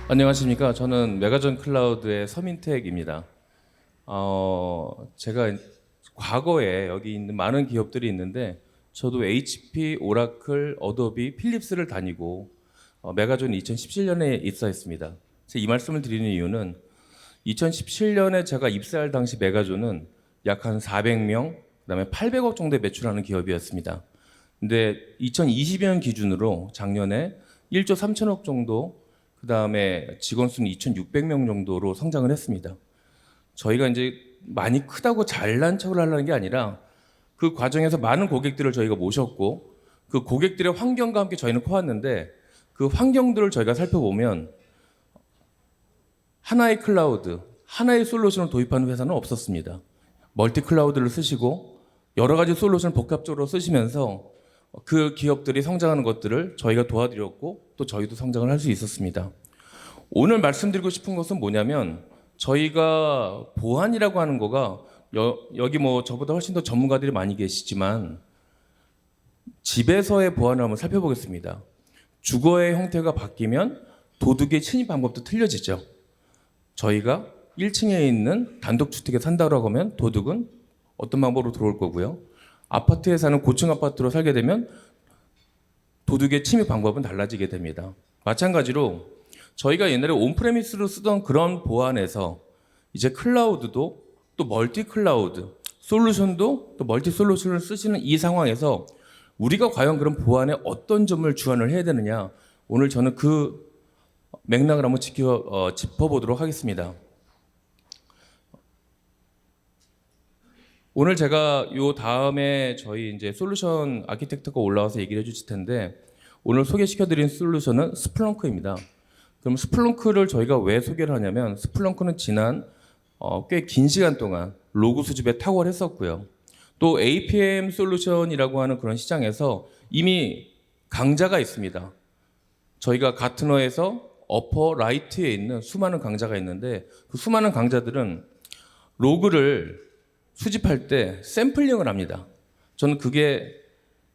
안녕하십니까. 저는 메가전 클라우드의 서민택입니다. 제가 과거에 여기 있는 많은 기업들이 있는데 저도 HP, 오라클, 어도비, 필립스를 다니고 메가존 2017년에 입사했습니다. 제가 이 말씀을 드리는 이유는 2017년에 제가 입사할 당시 메가존은 약 한 400명, 그다음에 800억 정도의 매출하는 기업이었습니다. 근데 2020년 기준으로 작년에 1조 3천억 정도, 그다음에 직원 수는 2,600명 정도로 성장을 했습니다. 저희가 이제 많이 크다고 잘난 척을 하려는 게 아니라 그 과정에서 많은 고객들을 저희가 모셨고 그 고객들의 환경과 함께 저희는 커왔는데 그 환경들을 저희가 살펴보면 하나의 클라우드, 하나의 솔루션을 도입하는 회사는 없었습니다. 멀티 클라우드를 쓰시고 여러 가지 솔루션을 복합적으로 쓰시면서 그 기업들이 성장하는 것들을 저희가 도와드렸고 또 저희도 성장을 할 수 있었습니다. 오늘 말씀드리고 싶은 것은 뭐냐면 저희가 보안이라고 하는 거가 여기 뭐 저보다 훨씬 더 전문가들이 많이 계시지만 집에서의 보안을 한번 살펴보겠습니다. 주거의 형태가 바뀌면 도둑의 침입 방법도 틀려지죠. 저희가 1층에 있는 단독주택에 산다고 하면 도둑은 어떤 방법으로 들어올 거고요. 아파트에 사는 고층 아파트로 살게 되면 도둑의 침입 방법은 달라지게 됩니다. 마찬가지로 저희가 옛날에 온프레미스로 쓰던 그런 보안에서 이제 클라우드도 또 멀티 클라우드, 솔루션도 또 멀티 솔루션을 쓰시는 이 상황에서 우리가 과연 그런 보안에 어떤 점을 주안을 해야 되느냐, 오늘 저는 그 맥락을 한번 짚어보도록 하겠습니다. 오늘 제가 요 다음에 저희 이제 솔루션 아키텍트가 올라와서 얘기를 해주실 텐데 오늘 소개시켜드린 솔루션은 스플렁크입니다. 그럼 스플렁크를 저희가 왜 소개를 하냐면 스플렁크는 지난 꽤 긴 시간 동안 로그 수집에 탁월했었고요. 또 APM 솔루션이라고 하는 그런 시장에서 이미 강자가 있습니다. 저희가 가트너에서 어퍼 라이트에 있는 수많은 강자가 있는데 그 수많은 강자들은 로그를 수집할 때 샘플링을 합니다. 저는 그게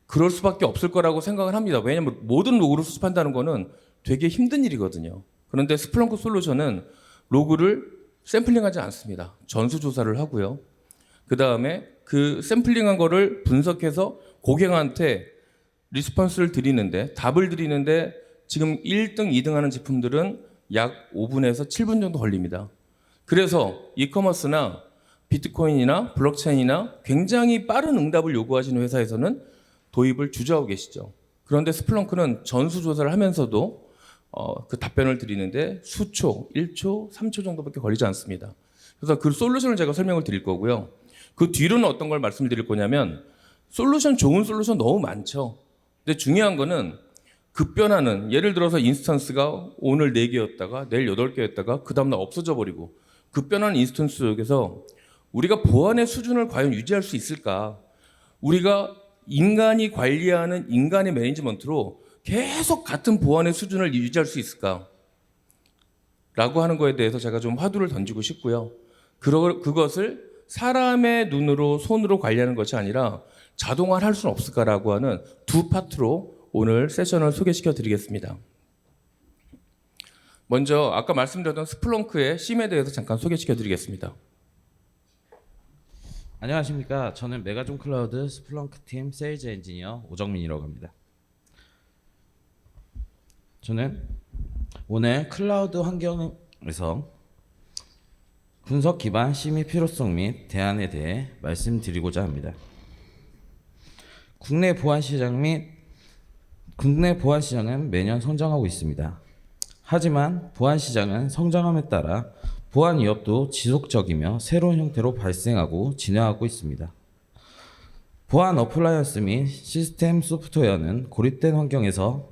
그럴 수밖에 없을 거라고 생각을 합니다. 왜냐하면 모든 로그를 수집한다는 거는 되게 힘든 일이거든요. 그런데 스플렁크 솔루션은 로그를 샘플링하지 않습니다. 전수조사를 하고요. 그 다음에 그 샘플링한 거를 분석해서 고객한테 리스폰스를 드리는데 답을 드리는데 지금 1등, 2등 하는 제품들은 약 5분에서 7분 정도 걸립니다. 그래서 이커머스나 비트코인이나 블록체인이나 굉장히 빠른 응답을 요구하시는 회사에서는 도입을 주저하고 계시죠. 그런데 스플렁크는 전수조사를 하면서도 그 답변을 드리는데 수초, 1초, 3초 정도밖에 걸리지 않습니다. 그래서 그 솔루션을 제가 설명을 드릴 거고요. 그 뒤로는 어떤 걸 말씀드릴 거냐면 솔루션, 좋은 솔루션 너무 많죠. 근데 중요한 거는 급변하는, 예를 들어서 인스턴스가 오늘 4개였다가 내일 8개였다가 그 다음날 없어져 버리고 급변하는 인스턴스 속에서 우리가 보안의 수준을 과연 유지할 수 있을까? 우리가 인간이 관리하는 인간의 매니지먼트로 계속 같은 보안의 수준을 유지할 수 있을까? 라고 하는 거에 대해서 제가 좀 화두를 던지고 싶고요. 그것을 사람의 눈으로, 손으로 관리하는 것이 아니라 자동화를 할 수는 없을까라고 하는 두 파트로 오늘 세션을 소개시켜 드리겠습니다. 먼저 아까 말씀드렸던 스플렁크의 심에 대해서 잠깐 소개시켜 드리겠습니다. 안녕하십니까. 저는 메가존 클라우드 스플렁크 팀 세일즈 엔지니어 오정민이라고 합니다. 저는 오늘 클라우드 환경에서 분석 기반 심의 필요성 및 대안에 대해 말씀드리고자 합니다. 국내 보안 시장은 매년 성장하고 있습니다. 하지만 보안 시장은 성장함에 따라 보안 위협도 지속적이며 새로운 형태로 발생하고 진화하고 있습니다. 보안 어플라이언스 및 시스템 소프트웨어는 고립된 환경에서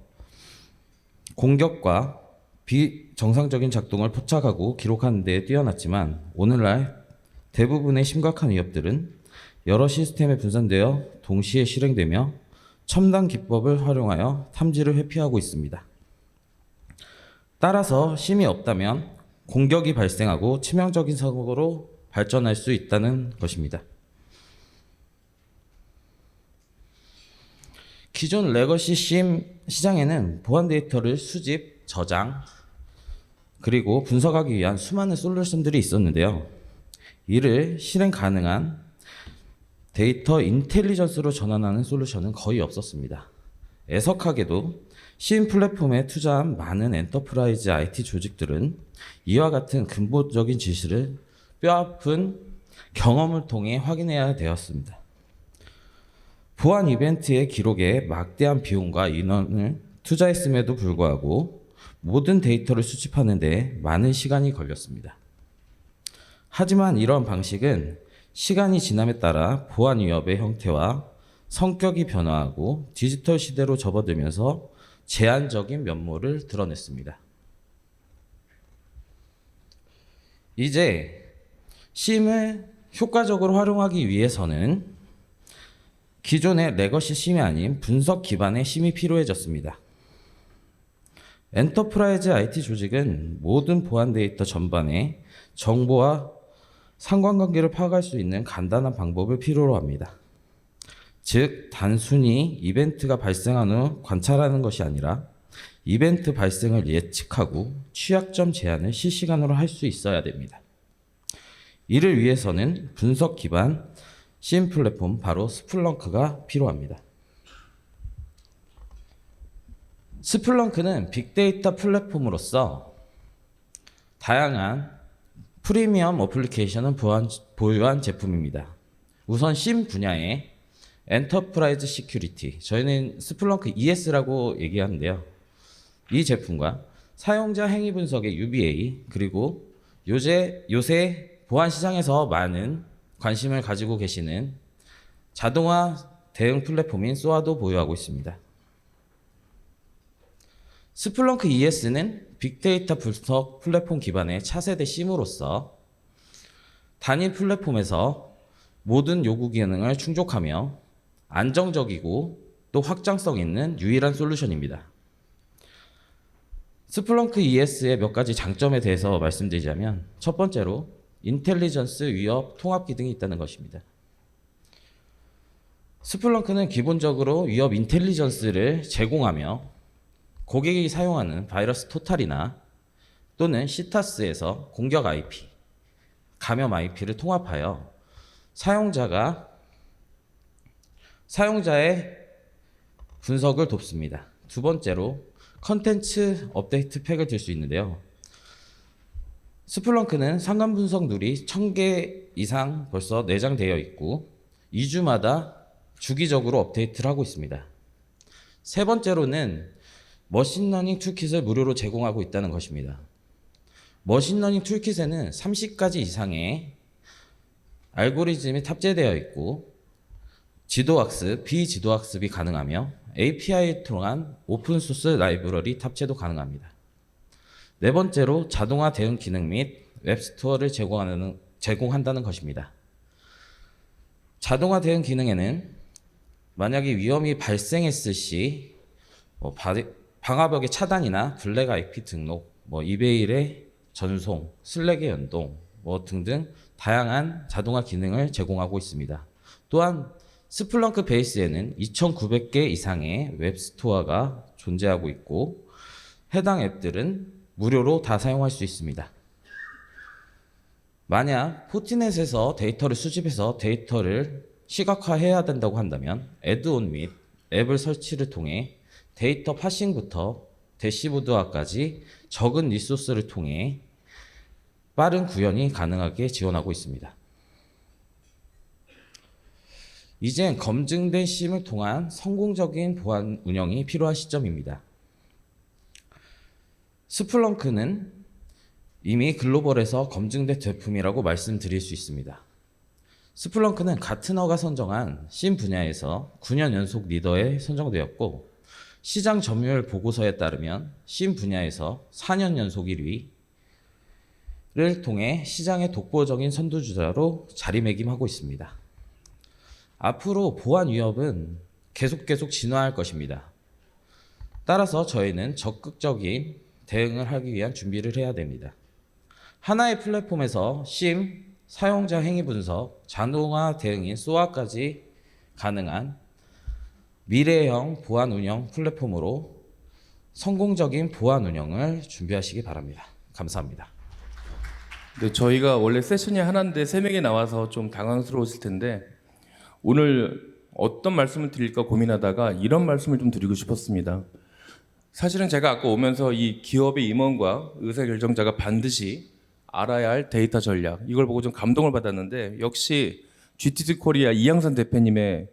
공격과 비정상적인 작동을 포착하고 기록하는 데 뛰어났지만 오늘날 대부분의 심각한 위협들은 여러 시스템에 분산되어 동시에 실행되며 첨단 기법을 활용하여 탐지를 회피하고 있습니다. 따라서 심이 없다면 공격이 발생하고 치명적인 사고로 발전할 수 있다는 것입니다. 기존 레거시 심 시장에는 보안 데이터를 수집, 저장, 그리고 분석하기 위한 수많은 솔루션들이 있었는데요. 이를 실행 가능한 데이터 인텔리전스로 전환하는 솔루션은 거의 없었습니다. 애석하게도 신 플랫폼에 투자한 많은 엔터프라이즈 IT 조직들은 이와 같은 근본적인 지시를 뼈아픈 경험을 통해 확인해야 되었습니다. 보안 이벤트의 기록에 막대한 비용과 인원을 투자했음에도 불구하고 모든 데이터를 수집하는 데 많은 시간이 걸렸습니다. 하지만 이러한 방식은 시간이 지남에 따라 보안 위협의 형태와 성격이 변화하고 디지털 시대로 접어들면서 제한적인 면모를 드러냈습니다. 이제 심을 효과적으로 활용하기 위해서는 기존의 레거시 심이 아닌 분석 기반의 심이 필요해졌습니다. 엔터프라이즈 IT 조직은 모든 보안 데이터 전반에 정보와 상관관계를 파악할 수 있는 간단한 방법을 필요로 합니다. 즉, 단순히 이벤트가 발생한 후 관찰하는 것이 아니라 이벤트 발생을 예측하고 취약점 제한을 실시간으로 할 수 있어야 됩니다. 이를 위해서는 분석 기반 CM 플랫폼, 바로 스플렁크가 필요합니다. 스플렁크는 빅데이터 플랫폼으로서 다양한 프리미엄 어플리케이션을 보유한 제품입니다. 우선 CIEM 분야의 엔터프라이즈 시큐리티, 저희는 스플렁크 ES라고 얘기하는데요. 이 제품과 사용자 행위 분석의 UBA, 그리고 요새 보안 시장에서 많은 관심을 가지고 계시는 자동화 대응 플랫폼인 SOA도 보유하고 있습니다. 스플렁크 ES는 빅데이터 분석 플랫폼 기반의 차세대 CIEM으로서 단일 플랫폼에서 모든 요구 기능을 충족하며 안정적이고 또 확장성 있는 유일한 솔루션입니다. 스플렁크 ES의 몇 가지 장점에 대해서 말씀드리자면, 첫 번째로 인텔리전스 위협 통합 기능이 있다는 것입니다. 스플렁크는 기본적으로 위협 인텔리전스를 제공하며 고객이 사용하는 바이러스 토탈이나 또는 시타스에서 공격 IP, 감염 IP를 통합하여 사용자의 분석을 돕습니다. 두 번째로 컨텐츠 업데이트 팩을 들 수 있는데요. 스플렁크는 상관 분석 룰이 1000개 이상 벌써 내장되어 있고 2주마다 주기적으로 업데이트를 하고 있습니다. 세 번째로는 머신러닝 툴킷을 무료로 제공하고 있다는 것입니다. 머신러닝 툴킷에는 30가지 이상의 알고리즘이 탑재되어 있고 지도학습, 비지도학습이 가능하며 API를 통한 오픈소스 라이브러리 탑재도 가능합니다. 네 번째로 자동화 대응 기능 및 웹스토어를 제공한다는 것입니다. 자동화 대응 기능에는 만약에 위험이 발생했을 시 방화벽의 차단이나 블랙 IP 등록, 이메일의 전송, 슬랙의 연동 등등 다양한 자동화 기능을 제공하고 있습니다. 또한 스플렁크 베이스에는 2,900개 이상의 웹스토어가 존재하고 있고 해당 앱들은 무료로 다 사용할 수 있습니다. 만약 포티넷에서 데이터를 수집해서 데이터를 시각화해야 된다고 한다면 애드온 및 앱을 설치를 통해 데이터 파싱부터 대시보드화까지 적은 리소스를 통해 빠른 구현이 가능하게 지원하고 있습니다. 이젠 검증된 CIEM을 통한 성공적인 보안 운영이 필요한 시점입니다. 스플렁크는 이미 글로벌에서 검증된 제품이라고 말씀드릴 수 있습니다. 스플렁크는 가트너가 선정한 CIEM 분야에서 9년 연속 리더에 선정되었고 시장 점유율 보고서에 따르면 CIEM 분야에서 4년 연속 1위를 통해 시장의 독보적인 선두주자로 자리매김하고 있습니다. 앞으로 보안 위협은 계속 진화할 것입니다. 따라서 저희는 적극적인 대응을 하기 위한 준비를 해야 됩니다. 하나의 플랫폼에서 CIEM, 사용자 행위 분석, 자동화 대응인 SOA까지 가능한 미래형 보안 운영 플랫폼으로 성공적인 보안 운영을 준비하시기 바랍니다. 감사합니다. 네, 저희가 원래 세션이 하나인데 3명이 나와서 좀 당황스러웠을 텐데 오늘 어떤 말씀을 드릴까 고민하다가 이런 말씀을 좀 드리고 싶었습니다. 사실은 제가 아까 오면서 이 기업의 임원과 의사결정자가 반드시 알아야 할 데이터 전략 이걸 보고 좀 감동을 받았는데 역시 GTD 코리아 이양선 대표님의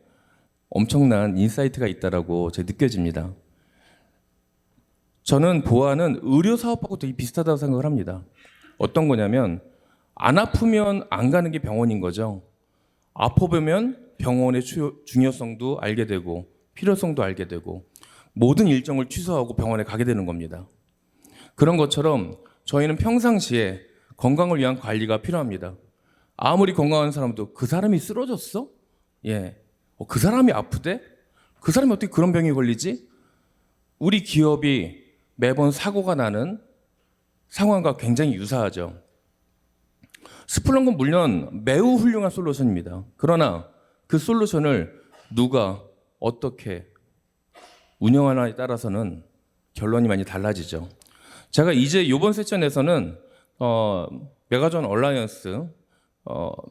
엄청난 인사이트가 있다라고 제가 느껴집니다. 저는 보안은 의료 사업하고 되게 비슷하다고 생각을 합니다. 어떤 거냐면 안 아프면 안 가는 게 병원인 거죠. 아파보면 병원의 중요성도 알게 되고 필요성도 알게 되고 모든 일정을 취소하고 병원에 가게 되는 겁니다. 그런 것처럼 저희는 평상시에 건강을 위한 관리가 필요합니다. 아무리 건강한 사람도 그 사람이 쓰러졌어? 예. 그 사람이 아프대? 그 사람이 어떻게 그런 병이 걸리지? 우리 기업이 매번 사고가 나는 상황과 굉장히 유사하죠. 스플렁크는 물론 매우 훌륭한 솔루션입니다. 그러나 그 솔루션을 누가 어떻게 운영하느냐에 따라서는 결론이 많이 달라지죠. 제가 이제 이번 세션에서는 메가존 얼라이언스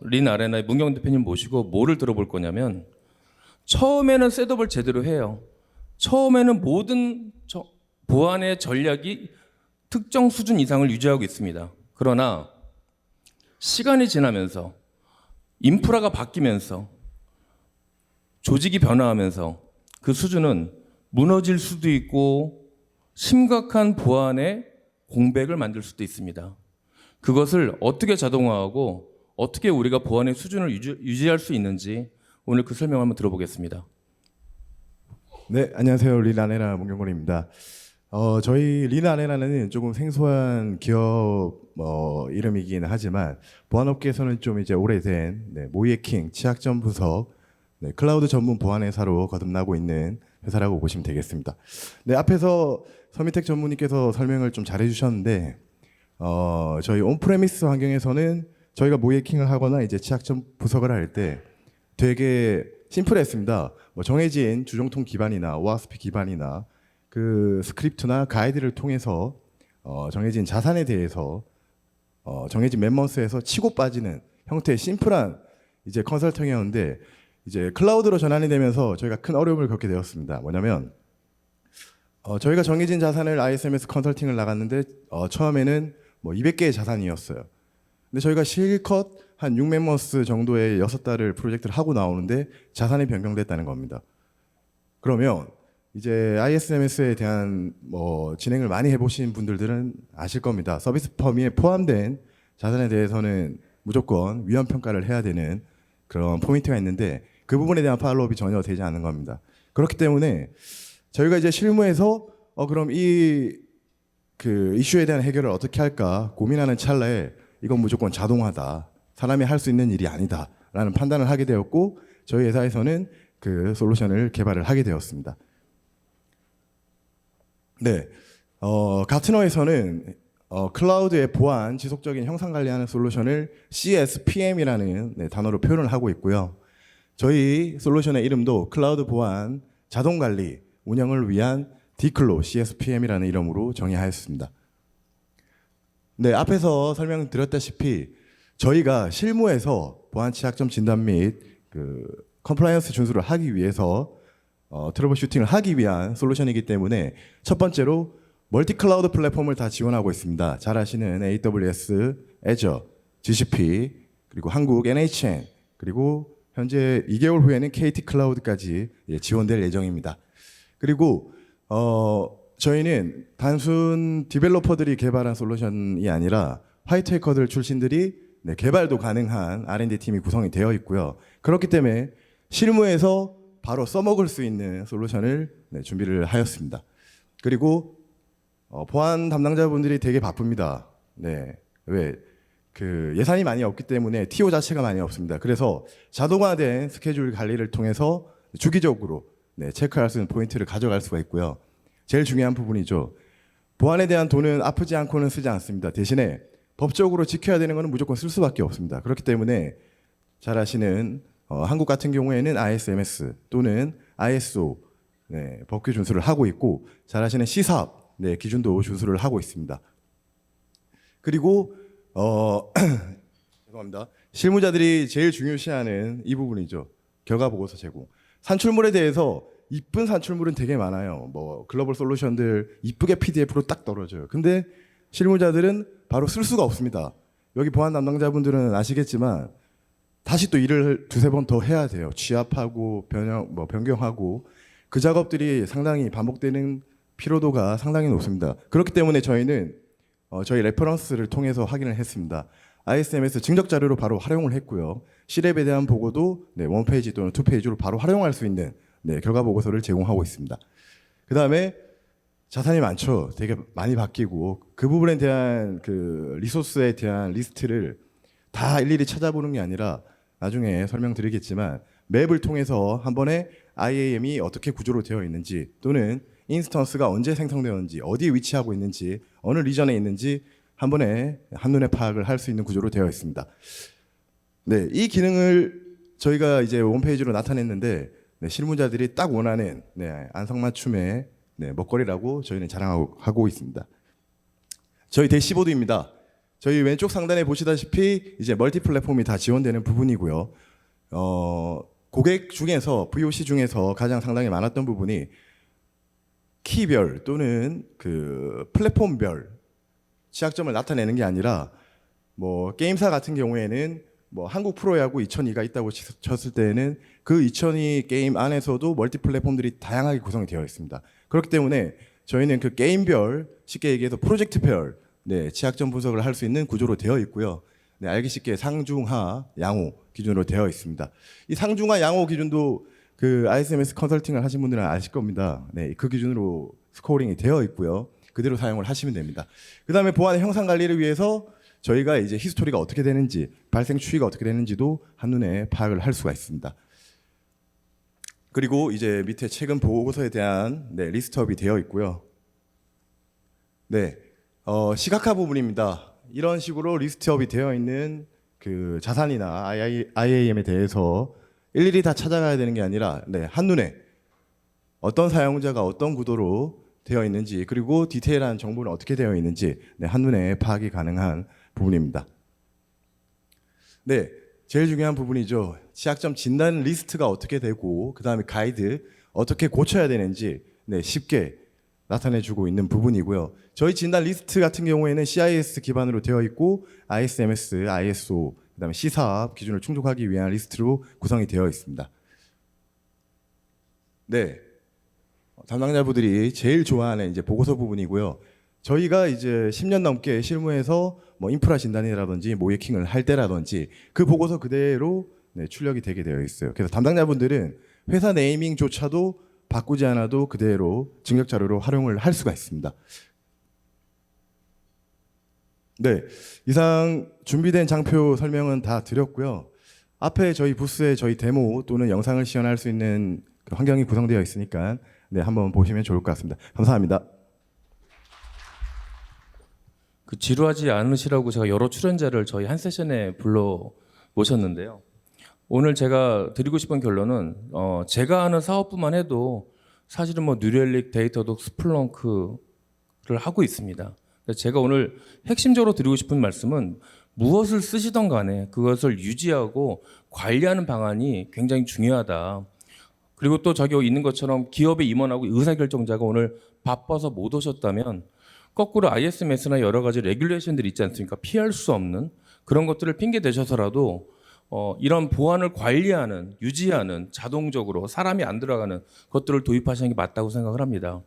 린 아레나의 문경 대표님 모시고 뭐를 들어볼 거냐면 처음에는 셋업을 제대로 해요. 처음에는 모든 보안의 전략이 특정 수준 이상을 유지하고 있습니다. 그러나 시간이 지나면서 인프라가 바뀌면서 조직이 변화하면서 그 수준은 무너질 수도 있고 심각한 보안의 공백을 만들 수도 있습니다. 그것을 어떻게 자동화하고 어떻게 우리가 보안의 수준을 유지할 수 있는지 오늘 그 설명 한번 들어보겠습니다. 네, 안녕하세요. 린아레나 문경건입니다. 저희 린아레나는 조금 생소한 기업 이름이긴 하지만 보안업계에서는 좀 이제 오래된 모이에킹 치약점 부서 클라우드 전문 보안 회사로 거듭나고 있는 회사라고 보시면 되겠습니다. 네, 앞에서 서미택 전무님께서 설명을 좀 잘해주셨는데 저희 온프레미스 환경에서는 저희가 모이에킹을 하거나 이제 치약점 부석을 할 때 되게 심플했습니다. 정해진 주정통 기반이나 OWASP 기반이나 그 스크립트나 가이드를 통해서 정해진 자산에 대해서 정해진 멤버스에서 치고 빠지는 형태의 심플한 이제 컨설팅이었는데 이제 클라우드로 전환이 되면서 저희가 큰 어려움을 겪게 되었습니다. 뭐냐면 저희가 정해진 자산을 ISMS 컨설팅을 나갔는데 처음에는 200개의 자산이었어요. 근데 저희가 실컷 한 6멤버스 정도의 6달을 프로젝트를 하고 나오는데 자산이 변경됐다는 겁니다. 그러면 이제 ISMS에 대한 진행을 많이 해보신 분들은 아실 겁니다. 서비스 범위에 포함된 자산에 대해서는 무조건 위험 평가를 해야 되는 그런 포인트가 있는데 그 부분에 대한 팔로우업이 전혀 되지 않는 겁니다. 그렇기 때문에 저희가 이제 실무에서 그럼 그 이슈에 대한 해결을 어떻게 할까 고민하는 찰나에 이건 무조건 자동화다. 사람이 할 수 있는 일이 아니다. 라는 판단을 하게 되었고 저희 회사에서는 그 솔루션을 개발을 하게 되었습니다. 네, 가트너에서는 클라우드의 보안, 지속적인 형상 관리하는 솔루션을 CSPM이라는 단어로 표현을 하고 있고요. 저희 솔루션의 이름도 클라우드 보안, 자동 관리, 운영을 위한 디클로 CSPM이라는 이름으로 정의하였습니다. 네, 앞에서 설명드렸다시피 저희가 실무에서 보안 취약점 진단 및 그 컴플라이언스 준수를 하기 위해서 트러블 슈팅을 하기 위한 솔루션이기 때문에 첫 번째로 멀티 클라우드 플랫폼을 다 지원하고 있습니다. 잘 아시는 AWS, Azure, GCP, 그리고 한국 NHN, 그리고 현재 2개월 후에는 KT 클라우드까지 지원될 예정입니다. 그리고 저희는 단순 디벨로퍼들이 개발한 솔루션이 아니라 화이트 해커들 출신들이 개발도 가능한 R&D 팀이 구성이 되어 있고요. 그렇기 때문에 실무에서 바로 써먹을 수 있는 솔루션을 준비를 하였습니다. 그리고 보안 담당자분들이 되게 바쁩니다. 네, 왜? 그 예산이 많이 없기 때문에 TO 자체가 많이 없습니다. 그래서 자동화된 스케줄 관리를 통해서 주기적으로 체크할 수 있는 포인트를 가져갈 수가 있고요. 제일 중요한 부분이죠. 보안에 대한 돈은 아프지 않고는 쓰지 않습니다. 대신에 법적으로 지켜야 되는 것은 무조건 쓸 수밖에 없습니다. 그렇기 때문에 잘 아시는 한국 같은 경우에는 ISMS 또는 ISO 법규 준수를 하고 있고 잘 아시는 C사업 기준도 준수를 하고 있습니다. 그리고 죄송합니다. 실무자들이 제일 중요시하는 이 부분이죠. 결과 보고서 제공. 산출물에 대해서 이쁜 산출물은 되게 많아요. 뭐 글로벌 솔루션들 이쁘게 PDF로 딱 떨어져요. 근데 실무자들은 바로 쓸 수가 없습니다. 여기 보안 담당자분들은 아시겠지만 다시 또 일을 두세 번 더 해야 돼요. 취합하고 변경하고 그 작업들이 상당히 반복되는 피로도가 상당히 높습니다. 그렇기 때문에 저희는 저희 레퍼런스를 통해서 확인을 했습니다. ISMS 증적 자료로 바로 활용을 했고요. C랩에 대한 보고도 원페이지 또는 투페이지로 바로 활용할 수 있는 결과 보고서를 제공하고 있습니다. 그 다음에 자산이 많죠. 되게 많이 바뀌고 그 부분에 대한 그 리소스에 대한 리스트를 다 일일이 찾아보는 게 아니라 나중에 설명드리겠지만 맵을 통해서 한 번에 IAM이 어떻게 구조로 되어 있는지 또는 인스턴스가 언제 생성되었는지 어디에 위치하고 있는지 어느 리전에 있는지 한 번에 한눈에 파악을 할 수 있는 구조로 되어 있습니다. 네, 이 기능을 저희가 이제 홈페이지로 나타냈는데 실무자들이 딱 원하는 안성맞춤의 먹거리라고 저희는 자랑하고 있습니다. 저희 대시보드입니다. 저희 왼쪽 상단에 보시다시피 이제 멀티 플랫폼이 다 지원되는 부분이고요. 고객 중에서 VOC 중에서 가장 상당히 많았던 부분이 키별 또는 그 플랫폼별 취약점을 나타내는 게 아니라 뭐 게임사 같은 경우에는 뭐 한국 프로야구 2002가 있다고 쳤을 때에는 그 2002 게임 안에서도 멀티 플랫폼들이 다양하게 구성이 되어 있습니다. 그렇기 때문에 저희는 그 게임별 쉽게 얘기해서 프로젝트별 취약점 분석을 할 수 있는 구조로 되어 있고요. 알기 쉽게 상중하 양호 기준으로 되어 있습니다. 이 상중하 양호 기준도 그 ISMS 컨설팅을 하신 분들은 아실 겁니다. 그 기준으로 스코어링이 되어 있고요. 그대로 사용을 하시면 됩니다. 그 다음에 보안의 형상 관리를 위해서 저희가 이제 히스토리가 어떻게 되는지, 발생 추이가 어떻게 되는지도 한눈에 파악을 할 수가 있습니다. 그리고 이제 밑에 최근 보고서에 대한 리스트업이 되어 있고요. 시각화 부분입니다. 이런 식으로 리스트업이 되어 있는 그 자산이나 IAM에 대해서 일일이 다 찾아가야 되는 게 아니라 한눈에 어떤 사용자가 어떤 구도로 되어 있는지 그리고 디테일한 정보는 어떻게 되어 있는지 한눈에 파악이 가능한 부분입니다. 제일 중요한 부분이죠. 취약점 진단 리스트가 어떻게 되고 그 다음에 가이드 어떻게 고쳐야 되는지 쉽게 나타내주고 있는 부분이고요. 저희 진단 리스트 같은 경우에는 CIS 기반으로 되어 있고 ISMS, ISO, 그 다음에 C사업 기준을 충족하기 위한 리스트로 구성이 되어 있습니다. 담당자분들이 제일 좋아하는 이제 보고서 부분이고요. 저희가 이제 10년 넘게 실무에서 뭐 인프라 진단이라든지 모이킹을 할 때라든지 그 보고서 그대로 출력이 되게 되어 있어요. 그래서 담당자분들은 회사 네이밍조차도 바꾸지 않아도 그대로 증격 자료로 활용을 할 수가 있습니다. 이상 준비된 장표 설명은 다 드렸고요. 앞에 저희 부스에 저희 데모 또는 영상을 시연할 수 있는 그 환경이 구성되어 있으니까 한번 보시면 좋을 것 같습니다. 감사합니다. 그 지루하지 않으시라고 제가 여러 출연자를 저희 한 세션에 불러 모셨는데요. 오늘 제가 드리고 싶은 결론은 제가 하는 사업뿐만 해도 사실은 뭐 뉴렐릭, 데이터독, 스플렁크를 하고 있습니다. 제가 오늘 핵심적으로 드리고 싶은 말씀은 무엇을 쓰시던 간에 그것을 유지하고 관리하는 방안이 굉장히 중요하다. 그리고 또 저기 있는 것처럼 기업의 임원하고 의사결정자가 오늘 바빠서 못 오셨다면 거꾸로 ISMS나 여러 가지 레귤레이션들이 있지 않습니까? 피할 수 없는 그런 것들을 핑계 대셔서라도 이런 보안을 관리하는, 유지하는 자동적으로 사람이 안 들어가는 것들을 도입하시는 게 맞다고 생각을 합니다.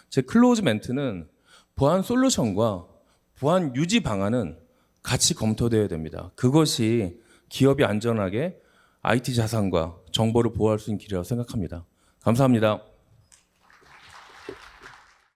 제 클로즈 멘트는 보안 솔루션과 보안 유지 방안은 같이 검토되어야 됩니다. 그것이 기업이 안전하게 IT 자산과 정보를 보호할 수 있는 길이라고 생각합니다. 감사합니다.